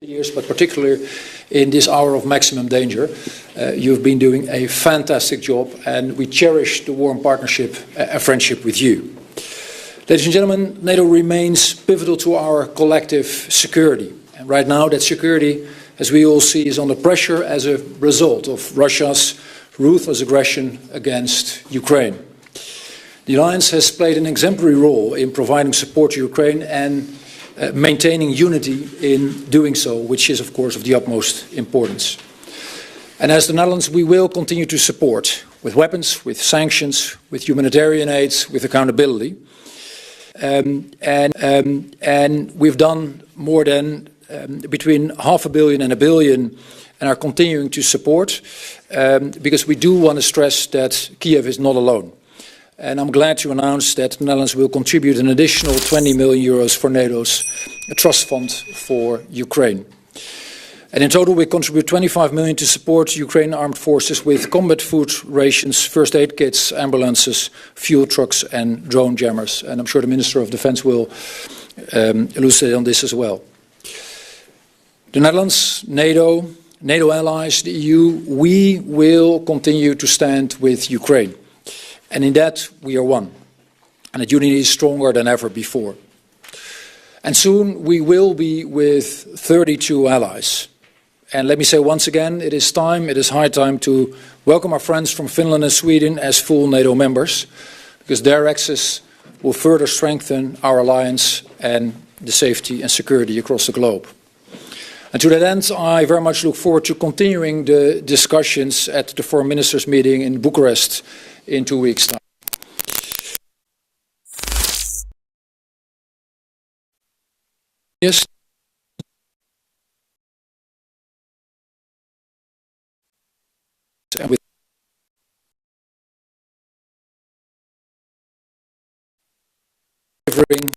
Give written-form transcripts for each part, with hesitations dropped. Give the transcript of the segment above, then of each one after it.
years, but particularly in this hour of maximum danger. You've been doing a fantastic job, and we cherish the warm partnership and friendship with you. Ladies and gentlemen, NATO remains pivotal to our collective security. And right now, that security, as we all see, is under pressure as a result of Russia's ruthless aggression against Ukraine. The alliance has played an exemplary role in providing support to Ukraine and maintaining unity in doing so, which is, of course, of the utmost importance. And as the Netherlands, we will continue to support with weapons, with sanctions, with humanitarian aid, with accountability. And we've done more than between $500 million and $1 billion, and are continuing to support because we do want to stress that Kiev is not alone. And I'm glad to announce that the Netherlands will contribute an additional 20 million euros for NATO's trust fund for Ukraine. And in total, we contribute 25 million to support Ukraine armed forces with combat food rations, first aid kits, ambulances, fuel trucks, and drone jammers. And I'm sure the Minister of Defense will elucidate on this as well. The Netherlands, NATO allies, the EU, we will continue to stand with Ukraine. And in that, we are one. And that unity is stronger than ever before. And soon, we will be with 32 allies. And let me say once again, it is high time to welcome our friends from Finland and Sweden as full NATO members, because their access will further strengthen our alliance and the safety and security across the globe. And to that end, I very much look forward to continuing the discussions at the Foreign Ministers meeting in Bucharest in 2 weeks' time. Yes. And with delivering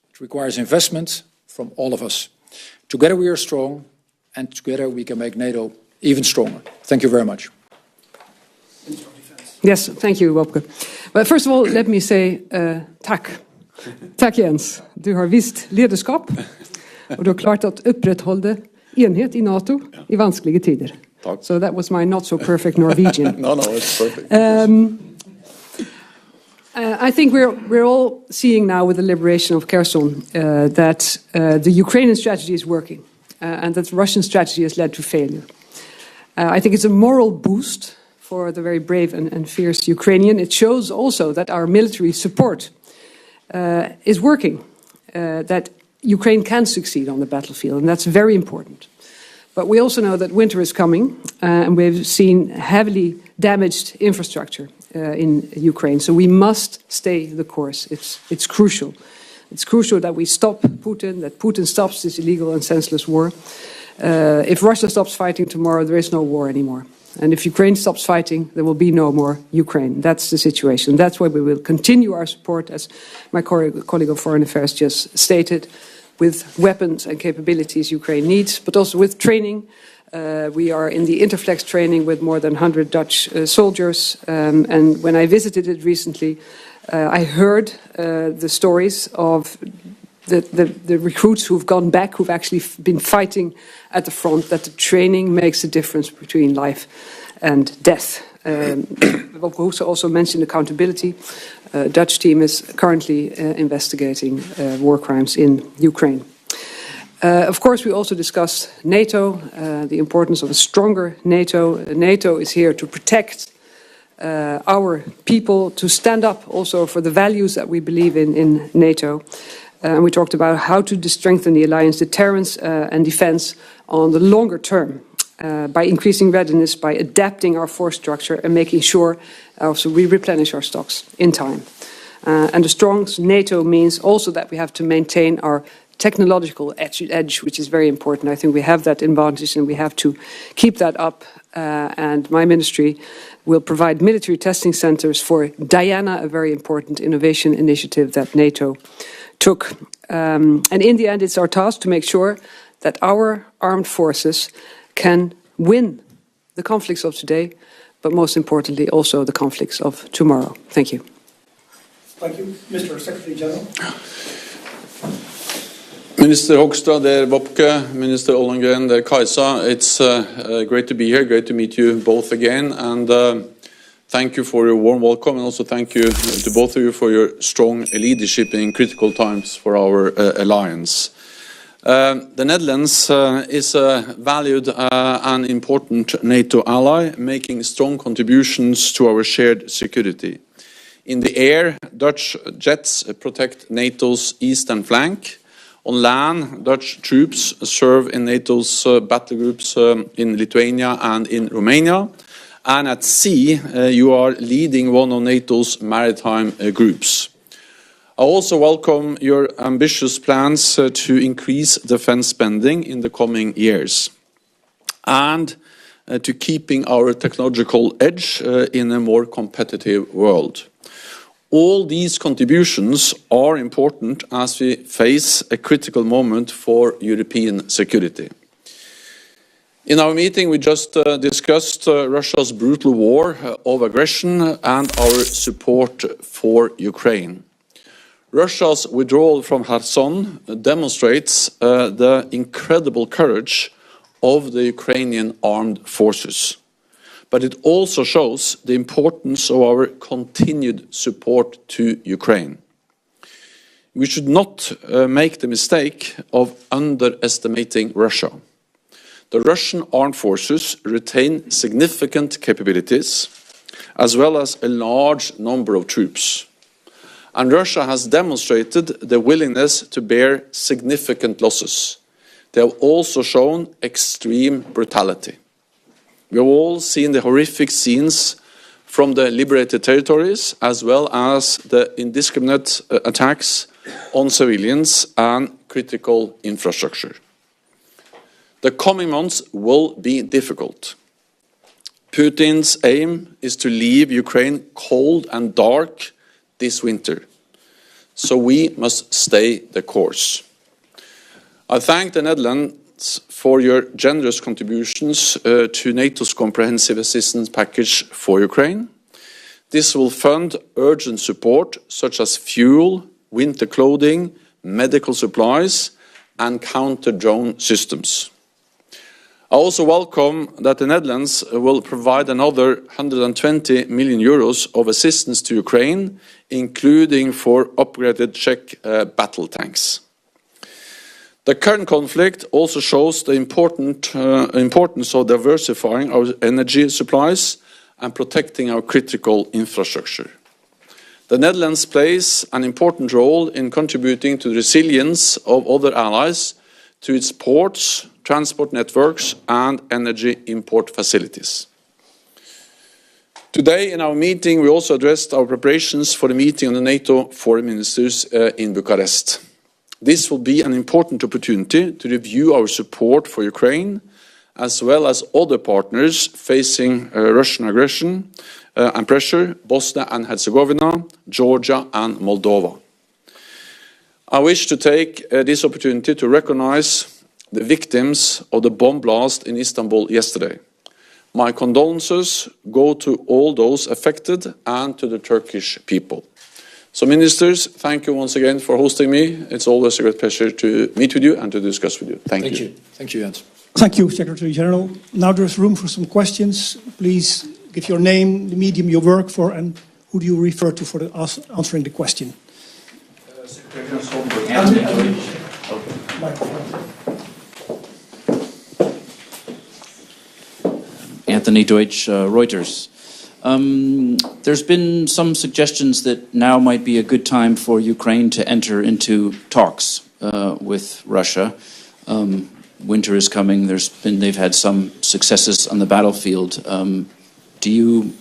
it requires investment from all of us. Together we are strong, and together we can make NATO even stronger. Thank you very much. Yes, thank you, Wopke. But first of all, let me say tack. Tack Jens. Du har visst ledarskap och du har klart att upprätthålla enhet i NATO i vanskliga tider. Tack. So that was my not so perfect Norwegian. No, it's perfect. I think we're all seeing now with the liberation of Kherson that the Ukrainian strategy is working and that the Russian strategy has led to failure. I think it's a moral boost for the very brave and fierce Ukrainian. It shows also that our military support is working, that Ukraine can succeed on the battlefield, and that's very important. But we also know that winter is coming, and we've seen heavily damaged infrastructure in Ukraine. So we must stay the course. It's crucial. It's crucial that we stop Putin, that Putin stops this illegal and senseless war. If Russia stops fighting tomorrow, there is no war anymore. And if Ukraine stops fighting, there will be no more Ukraine. That's the situation. That's why we will continue our support, as my colleague of Foreign Affairs just stated, with weapons and capabilities Ukraine needs, but also with training. We are in the Interflex training with more than 100 Dutch soldiers. And when I visited it recently, I heard the stories of the recruits who've gone back, who've actually been fighting at the front, that the training makes a difference between life and death. Wopke also mentioned accountability. Dutch team is currently investigating war crimes in Ukraine. Of course, we also discussed NATO, the importance of a stronger NATO. NATO is here to protect our people, to stand up also for the values that we believe in NATO. And we talked about how to strengthen the alliance deterrence and defense on the longer term by increasing readiness, by adapting our force structure and making sure also we replenish our stocks in time. And a strong NATO means also that we have to maintain our technological edge, which is very important. I think we have that advantage and we have to keep that up. And my ministry will provide military testing centers for Diana, a very important innovation initiative that NATO took. And in the end, it's our task to make sure that our armed forces can win the conflicts of today, but most importantly also the conflicts of tomorrow. Thank you. Thank you. Mr. Secretary General. Minister Hoekstra, dear Wopke, Minister Ollongren, dear Kajsa, it's great to be here, great to meet you both again, and thank you for your warm welcome, and also thank you to both of you for your strong leadership in critical times for our alliance. The Netherlands is a valued and important NATO ally, making strong contributions to our shared security. In the air, Dutch jets protect NATO's eastern flank. On land, Dutch troops serve in NATO's battle groups in Lithuania and in Romania. And at sea, you are leading one of NATO's maritime groups. I also welcome your ambitious plans to increase defense spending in the coming years and to keeping our technological edge in a more competitive world. All these contributions are important as we face a critical moment for European security. In our meeting, we just discussed Russia's brutal war of aggression and our support for Ukraine. Russia's withdrawal from Kherson demonstrates the incredible courage of the Ukrainian armed forces. But it also shows the importance of our continued support to Ukraine. We should not make the mistake of underestimating Russia. The Russian armed forces retain significant capabilities, as well as a large number of troops. And Russia has demonstrated the willingness to bear significant losses. They have also shown extreme brutality. We have all seen the horrific scenes from the liberated territories, as well as the indiscriminate attacks on civilians and critical infrastructure. The coming months will be difficult. Putin's aim is to leave Ukraine cold and dark this winter, so we must stay the course. I thank the Netherlands for your generous contributions to NATO's comprehensive assistance package for Ukraine. This will fund urgent support such as fuel, winter clothing, medical supplies and counter-drone systems. I also welcome that the Netherlands will provide another 120 million euros of assistance to Ukraine, including for upgraded Czech battle tanks. The current conflict also shows the importance of diversifying our energy supplies and protecting our critical infrastructure. The Netherlands plays an important role in contributing to the resilience of other allies to its ports, transport networks and energy import facilities. Today in our meeting we also addressed our preparations for the meeting of the NATO foreign ministers in Bucharest. This will be an important opportunity to review our support for Ukraine, as well as other partners facing Russian aggression and pressure, Bosnia and Herzegovina, Georgia and Moldova. I wish to take this opportunity to recognize the victims of the bomb blast in Istanbul yesterday. My condolences go to all those affected and to the Turkish people. So, Ministers, thank you once again for hosting me. It's always a great pleasure to meet with you and to discuss with you. Thank you. Thank you, Jens. Thank you, Secretary General. Now there's room for some questions. Please give your name, the medium you work for, and who do you refer to for answering the question. Secretary Stoltenberg. Anthony Deutsch, Reuters. There's been some suggestions that now might be a good time for Ukraine to enter into talks with Russia. Winter is coming. They've had some successes on the battlefield. Do you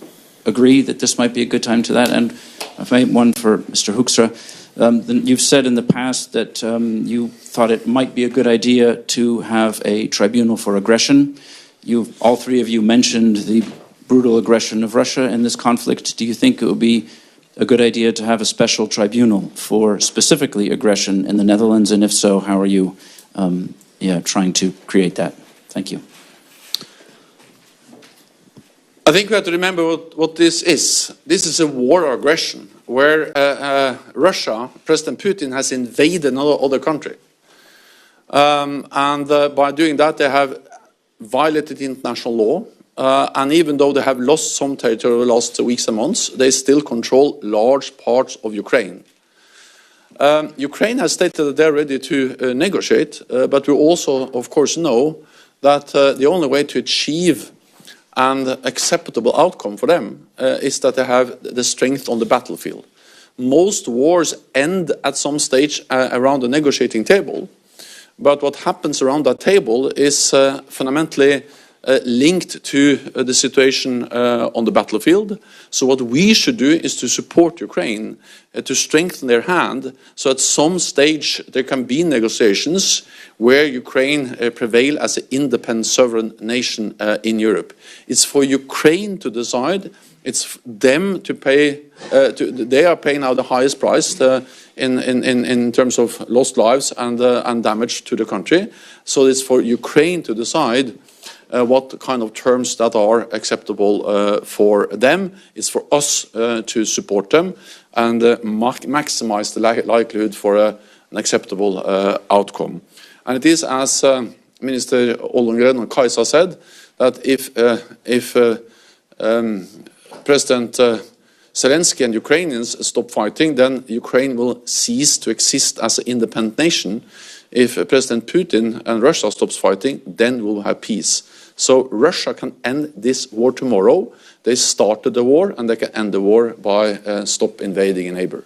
agree that this might be a good time to that? And if I have one for Mr. Hoekstra. You've said in the past that you thought it might be a good idea to have a tribunal for aggression. All three of you mentioned the brutal aggression of Russia in this conflict. Do you think it would be a good idea to have a special tribunal for specifically aggression in the Netherlands? And if so, how are you trying to create that? Thank you. I think we have to remember what this is. This is a war of aggression where Russia, President Putin, has invaded another other country. By doing that, they have violated international law. And even though they have lost some territory over the last weeks and months, they still control large parts of Ukraine. Ukraine has stated that they're ready to negotiate, but we also, of course, know that the only way to achieve an acceptable outcome for them is that they have the strength on the battlefield. Most wars end at some stage around the negotiating table, but what happens around that table is fundamentally linked to the situation on the battlefield. So what we should do is to support Ukraine, to strengthen their hand, so at some stage there can be negotiations where Ukraine prevail as an independent sovereign nation in Europe. It's for Ukraine to decide. It's them to pay. They are paying now the highest price in terms of lost lives and damage to the country. So it's for Ukraine to decide what kind of terms that are acceptable for them. It's for us to support them and maximize the likelihood for an acceptable outcome. And it is, as Minister Ollongren and Kajsa said, that if President Zelensky and Ukrainians stop fighting, then Ukraine will cease to exist as an independent nation. If President Putin and Russia stops fighting, then we'll have peace. So Russia can end this war tomorrow. They started the war, and they can end the war by stop invading a neighbor.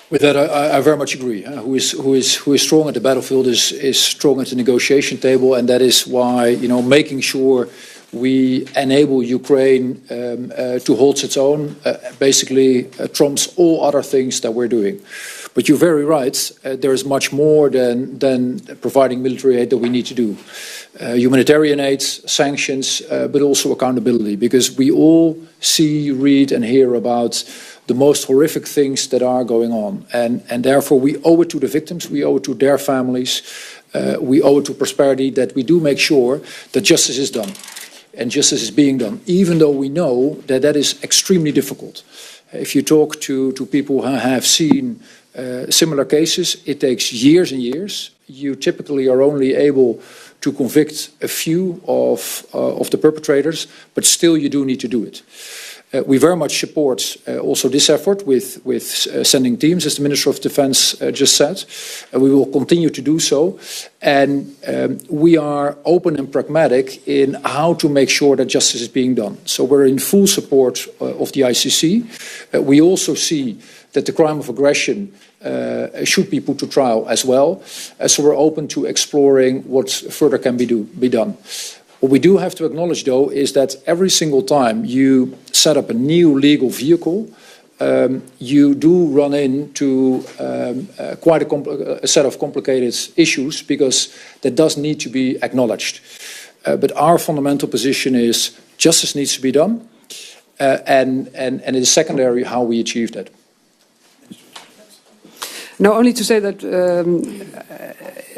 With that, I very much agree. Who is strong at the battlefield is strong at the negotiation table, and that is why, making sure we enable Ukraine to hold its own basically trumps all other things that we're doing. But you're very right. There is much more than providing military aid that we need to do. Humanitarian aid, sanctions, but also accountability, because we all see, read, and hear about the most horrific things that are going on, and therefore we owe it to the victims, we owe it to their families, we owe it to prosperity that we do make sure that justice is done, and justice is being done, even though we know that that is extremely difficult. If you talk to people who have seen similar cases, it takes years and years. You typically are only able to convict a few of the perpetrators, but still you do need to do it. We very much support also this effort with sending teams, as the Minister of Defense just said. We will continue to do so. And we are open and pragmatic in how to make sure that justice is being done. So we're in full support of the ICC. We also see that the crime of aggression should be put to trial as well. So we're open to exploring what further can be done. What we do have to acknowledge, though, is that every single time you set up a new legal vehicle, you do run into quite a set of complicated issues, because that does need to be acknowledged. But our fundamental position is justice needs to be done, and it is secondary how we achieve that. No, only to say that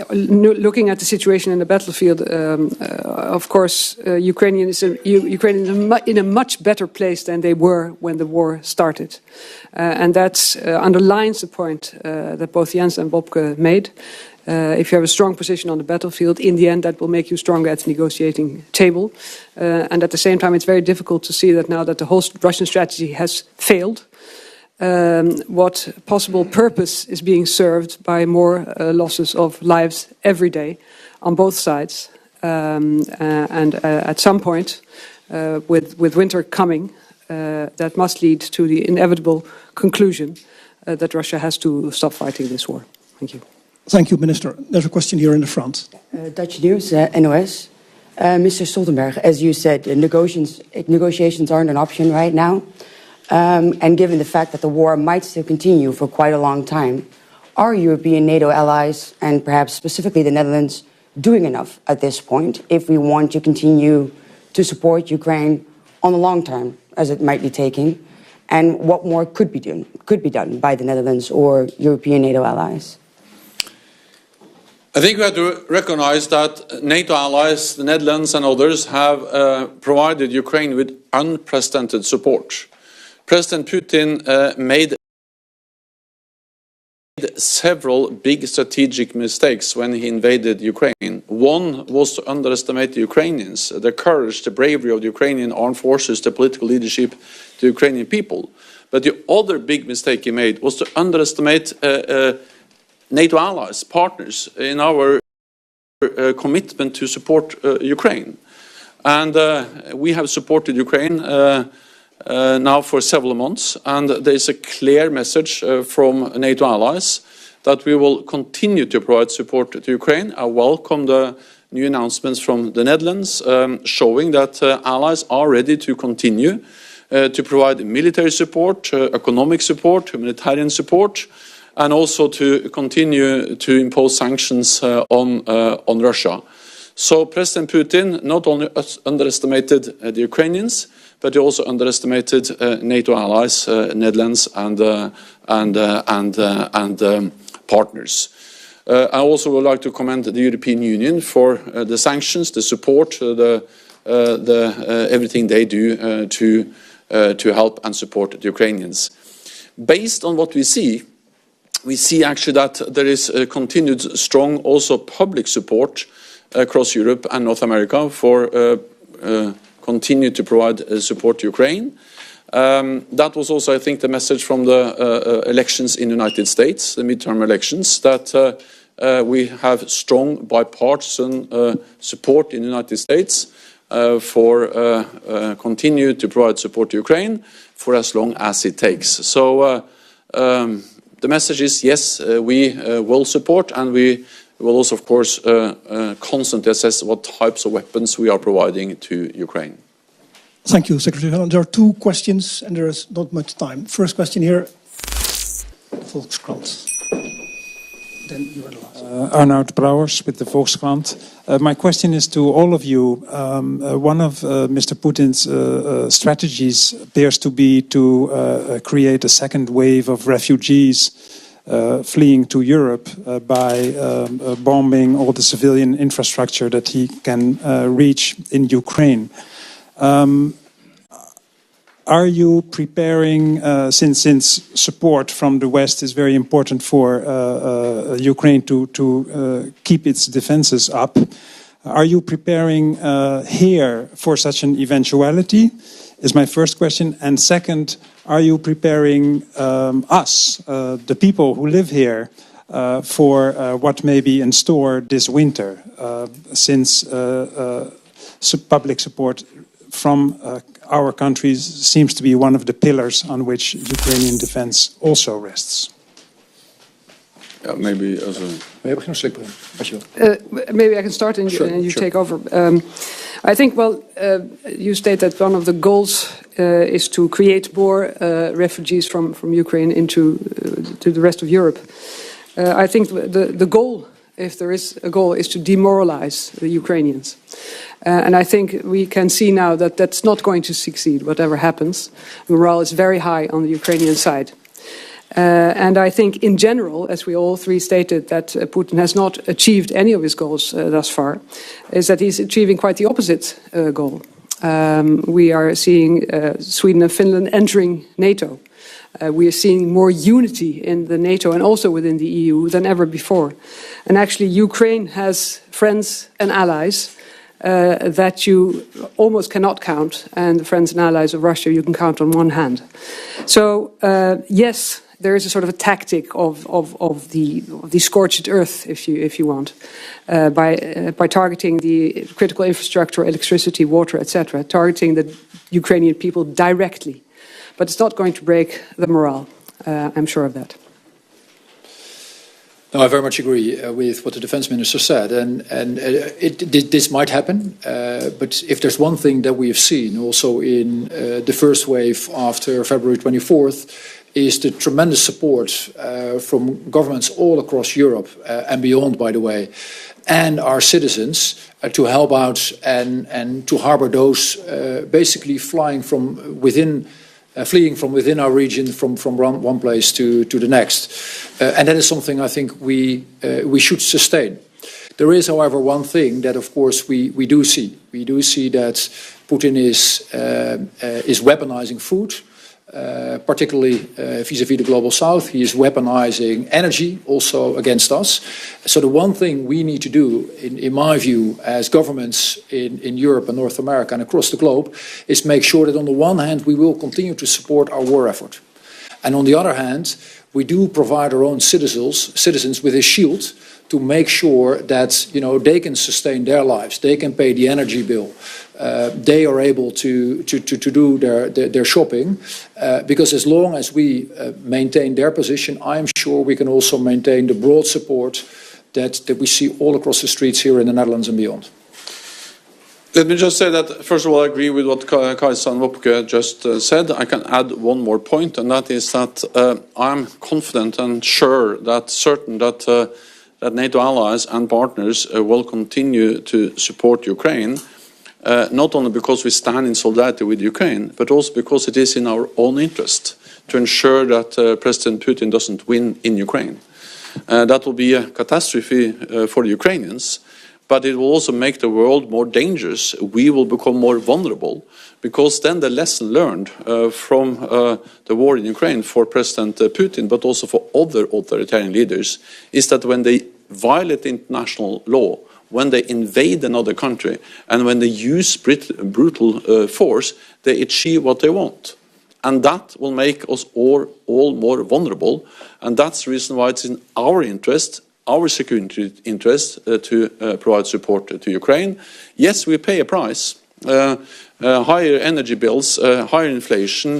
looking at the situation in the battlefield, of course, Ukraine is in a much better place than they were when the war started. And that underlines the point that both Jens and Wopke made. If you have a strong position on the battlefield, in the end, that will make you stronger at the negotiating table. And at the same time, it's very difficult to see that now that the whole Russian strategy has failed, what possible purpose is being served by more losses of lives every day on both sides. And at some point, with winter coming, that must lead to the inevitable conclusion that Russia has to stop fighting this war. Thank you. Thank you, Minister. There's a question here in the front. Dutch News, NOS. Mr. Stoltenberg, as you said, negotiations aren't an option right now. And given the fact that the war might still continue for quite a long time, are European NATO allies, and perhaps specifically the Netherlands, doing enough at this point if we want to continue to support Ukraine on the long term, as it might be taking? And what more could be done by the Netherlands or European NATO allies? I think we have to recognize that NATO allies, the Netherlands and others, have provided Ukraine with unprecedented support. President Putin made several big strategic mistakes when he invaded Ukraine. One was to underestimate the Ukrainians, the courage, the bravery of the Ukrainian armed forces, the political leadership, the Ukrainian people. But the other big mistake he made was to underestimate NATO allies, partners in our commitment to support Ukraine. And we have supported Ukraine now for several months, and there is a clear message from NATO allies that we will continue to provide support to Ukraine. I welcome the new announcements from the Netherlands showing that allies are ready to continue to provide military support, economic support, humanitarian support, and also to continue to impose sanctions on Russia. So President Putin not only underestimated the Ukrainians, but he also underestimated NATO allies, Netherlands and partners. I also would like to commend the European Union for the sanctions, the support, everything they do to help and support the Ukrainians. Based on what we see actually that there is a continued strong also public support across Europe and North America for continue to provide support to Ukraine. That was also, I think, the message from the elections in the United States, the midterm elections, that we have strong bipartisan support in the United States for continue to provide support to Ukraine for as long as it takes. So the message is yes, we will support, and we will also, of course, constantly assess what types of weapons we are providing to Ukraine. Thank you, Secretary General. There are two questions, and there is not much time. First question here, Volkskrant. Then you are the last. Arnoud Brouwers with the Volkskrant. My question is to all of you. One of Mr. Putin's strategies appears to be to create a second wave of refugees fleeing to Europe by bombing all the civilian infrastructure that he can reach in Ukraine. Are you preparing, since support from the West is very important for Ukraine to keep its defenses up, are you preparing here for such an eventuality? Is my first question. And second, are you preparing us, the people who live here, for what may be in store this winter, since public support from our countries seems to be one of the pillars on which Ukrainian defense also rests? Maybe as a... Maybe I can start and you take over. I think, well, you state that one of the goals is to create more refugees from Ukraine into to the rest of Europe. I think the goal, if there is a goal, is to demoralize the Ukrainians. And I think we can see now that that's not going to succeed, whatever happens. Morale is very high on the Ukrainian side. And I think in general, as we all three stated, that Putin has not achieved any of his goals thus far, is that he's achieving quite the opposite goal. We are seeing Sweden and Finland entering NATO. We are seeing more unity in the NATO and also within the EU than ever before. And actually Ukraine has friends and allies that you almost cannot count, and the friends and allies of Russia you can count on one hand. So yes, there is a sort of a tactic of the scorched earth, if you want, by targeting the critical infrastructure, electricity, water, etc., targeting the Ukrainian people directly. But it's not going to break the morale. I'm sure of that. No, I very much agree with what the defense minister said, and this might happen. But if there's one thing that we have seen also in the first wave after February 24th, is the tremendous support from governments all across Europe and beyond, by the way, and our citizens to help out and to harbor those basically fleeing from within our region, from one place to the next. And that is something I think we should sustain. There is, however, one thing that, of course, we do see. We do see that Putin is weaponizing food, particularly vis-à-vis the global south. He is weaponizing energy also against us. So the one thing we need to do, in my view, as governments in Europe and North America and across the globe, is make sure that on the one hand we will continue to support our war effort. And on the other hand, we do provide our own citizens with a shield to make sure that they can sustain their lives, they can pay the energy bill, they are able to do their shopping, because as long as we maintain their position, I am sure we can also maintain the broad support that we see all across the streets here in the Netherlands and beyond. Let me just say that, first of all, I agree with what Kajsa and Wopke just said. I can add one more point, and that is that I'm confident and certain that NATO allies and partners will continue to support Ukraine, not only because we stand in solidarity with Ukraine, but also because it is in our own interest to ensure that President Putin doesn't win in Ukraine. That will be a catastrophe for the Ukrainians, but it will also make the world more dangerous. We will become more vulnerable, because then the lesson learned from the war in Ukraine for President Putin, but also for other authoritarian leaders, is that when they violate international law, when they invade another country, and when they use brutal force, they achieve what they want. And that will make us all more vulnerable, and that's the reason why it's in our interest, our security interest, to provide support to Ukraine. Yes, we pay a price. Higher energy bills, higher inflation,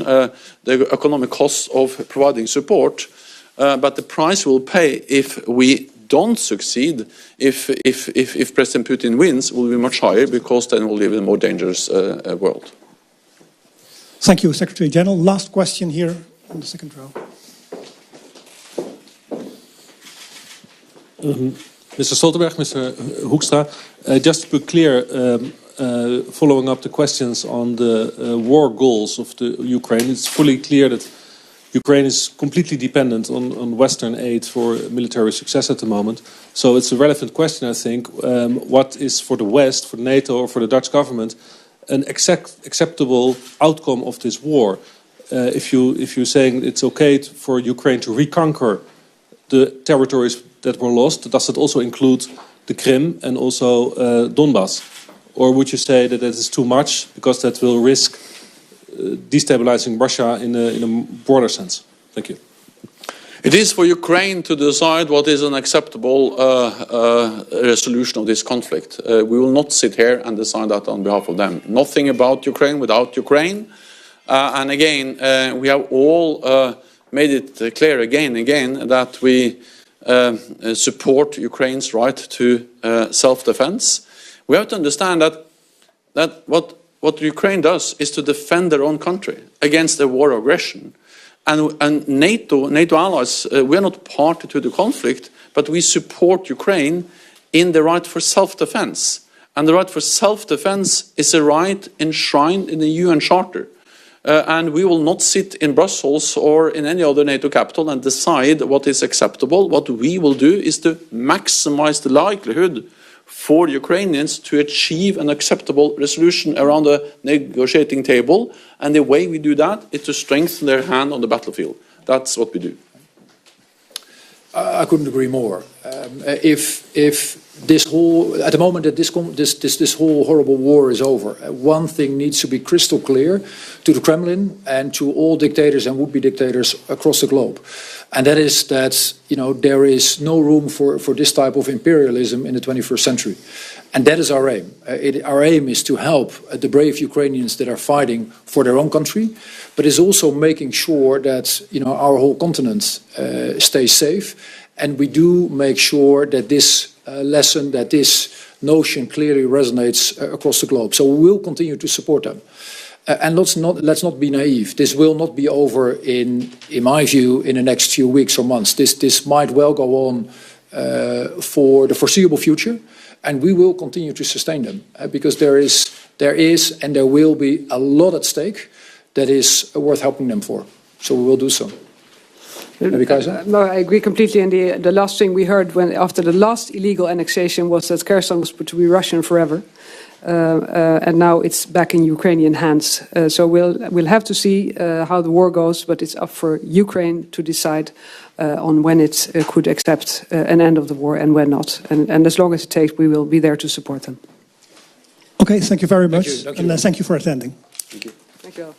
the economic costs of providing support, but the price we'll pay if we don't succeed, if President Putin wins, will be much higher, because then we'll live in a more dangerous world. Thank you, Secretary General. Last question here in the second row. Mr. Stoltenberg, Mr. Hoekstra, just to be clear, following up the questions on the war goals of the Ukraine, it's fully clear that Ukraine is completely dependent on Western aid for military success at the moment. So it's a relevant question, I think. What is for the West, for NATO or for the Dutch government, an acceptable outcome of this war? If you're saying it's okay for Ukraine to reconquer the territories that were lost, does it also include the Krim and also Donbass? Or would you say that that is too much, because that will risk destabilizing Russia in a broader sense? Thank you. It is for Ukraine to decide what is an acceptable resolution of this conflict. We will not sit here and decide that on behalf of them. Nothing about Ukraine without Ukraine. And again, we have all made it clear again and again that we support Ukraine's right to self-defense. We have to understand that what Ukraine does is to defend their own country against a war of aggression. And NATO allies, we are not party to the conflict, but we support Ukraine in the right for self-defense. And the right for self-defense is a right enshrined in the UN Charter. And we will not sit in Brussels or in any other NATO capital and decide what is acceptable. What we will do is to maximize the likelihood for Ukrainians to achieve an acceptable resolution around the negotiating table. And the way we do that is to strengthen their hand on the battlefield. That's what we do. I couldn't agree more. If this whole, at the moment that this whole horrible war is over, one thing needs to be crystal clear to the Kremlin and to all dictators and would-be dictators across the globe, and that is that there is no room for this type of imperialism in the 21st century, and that is our aim. Our aim is to help the brave Ukrainians that are fighting for their own country, but is also making sure that our whole continent stays safe, and we do make sure that this lesson, that this notion clearly resonates across the globe. So we will continue to support them. And let's not be naive. This will not be over in my view, in the next few weeks or months. This might well go on for the foreseeable future, and we will continue to sustain them because there is and there will be a lot at stake that is worth helping them for. So we will do so. Maybe Kajsa? No, I agree completely. And the last thing we heard after the last illegal annexation was that Kherson was to be Russian forever. And now it's back in Ukrainian hands. So we'll have to see how the war goes, but it's up for Ukraine to decide on when it could accept an end of the war and when not. And as long as it takes, we will be there to support them. Okay, thank you very much. Thank you. And thank you for attending. Thank you. Thank you all.